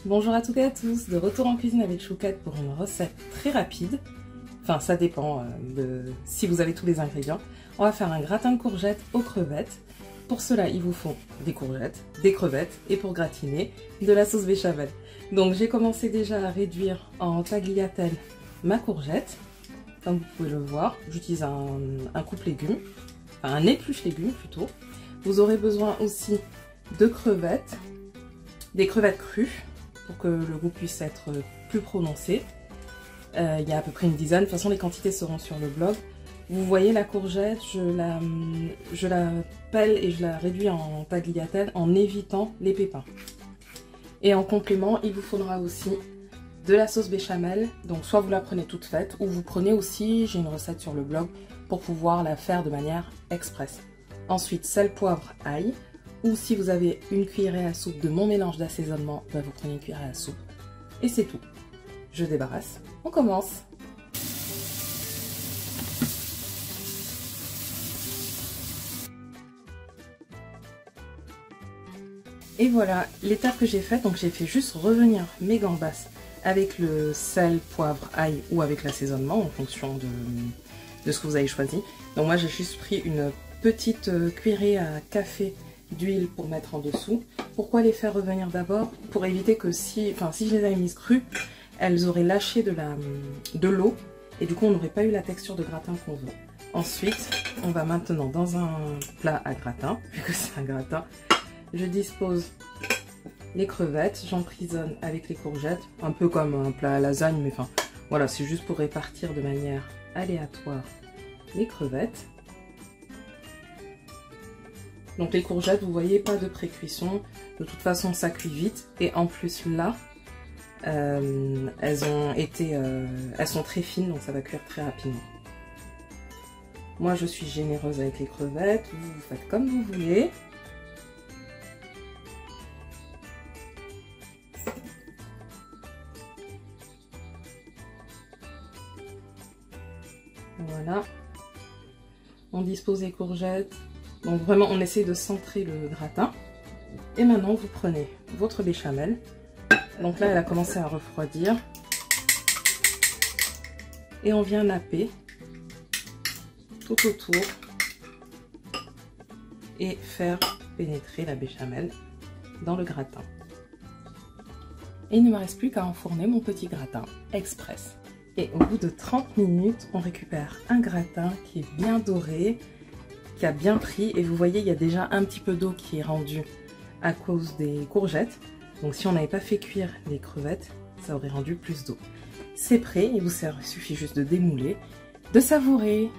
Bonjour à toutes et à tous, de retour en cuisine avec Chouquette pour une recette très rapide. Enfin, ça dépend de si vous avez tous les ingrédients. On va faire un gratin de courgettes aux crevettes. Pour cela, il vous faut des courgettes, des crevettes et pour gratiner, de la sauce béchamel. Donc j'ai commencé déjà à réduire en tagliatelle ma courgette. Comme vous pouvez le voir, j'utilise un coupe légumes, enfin un épluche légumes plutôt. Vous aurez besoin aussi de crevettes, des crevettes crues pour que le goût puisse être plus prononcé. Il y a à peu près une dizaine, de toute façon les quantités seront sur le blog. Vous voyez la courgette, je la pèle et je la réduis en tagliatelle en évitant les pépins. Et en complément, il vous faudra aussi de la sauce béchamel, donc soit vous la prenez toute faite ou vous prenez aussi, j'ai une recette sur le blog pour pouvoir la faire de manière express. Ensuite, sel, poivre, ail, ou si vous avez une cuillerée à soupe de mon mélange d'assaisonnement, bah vous prenez une cuillerée à soupe et c'est tout. Je débarrasse, on commence. Et voilà l'étape que j'ai faite, donc j'ai fait juste revenir mes gambas avec le sel, poivre, ail ou avec l'assaisonnement en fonction de ce que vous avez choisi. Donc moi j'ai juste pris une petite cuillerée à café d'huile pour mettre en dessous. Pourquoi les faire revenir d'abord? Pour éviter que si je les avais mises crues, elles auraient lâché de l'eau et du coup on n'aurait pas eu la texture de gratin qu'on veut. Ensuite, on va maintenant dans un plat à gratin, vu que c'est un gratin, je dispose les crevettes, j'emprisonne avec les courgettes, un peu comme un plat à lasagne, mais enfin voilà, c'est juste pour répartir de manière aléatoire les crevettes. Donc les courgettes, vous voyez, pas de pré-cuisson, de toute façon ça cuit vite, et en plus là, elles sont très fines, donc ça va cuire très rapidement. Moi je suis généreuse avec les crevettes, vous faites comme vous voulez. Voilà, on dispose les courgettes, donc vraiment on essaie de centrer le gratin. Et maintenant vous prenez votre béchamel, donc là elle a commencé à refroidir, et on vient napper tout autour et faire pénétrer la béchamel dans le gratin. Et il ne me reste plus qu'à enfourner mon petit gratin express. Et au bout de 30 minutes, on récupère un gratin qui est bien doré, qui a bien pris. Et vous voyez, il y a déjà un petit peu d'eau qui est rendue à cause des courgettes. Donc si on n'avait pas fait cuire les crevettes, ça aurait rendu plus d'eau. C'est prêt, il suffit juste de démouler, de savourer.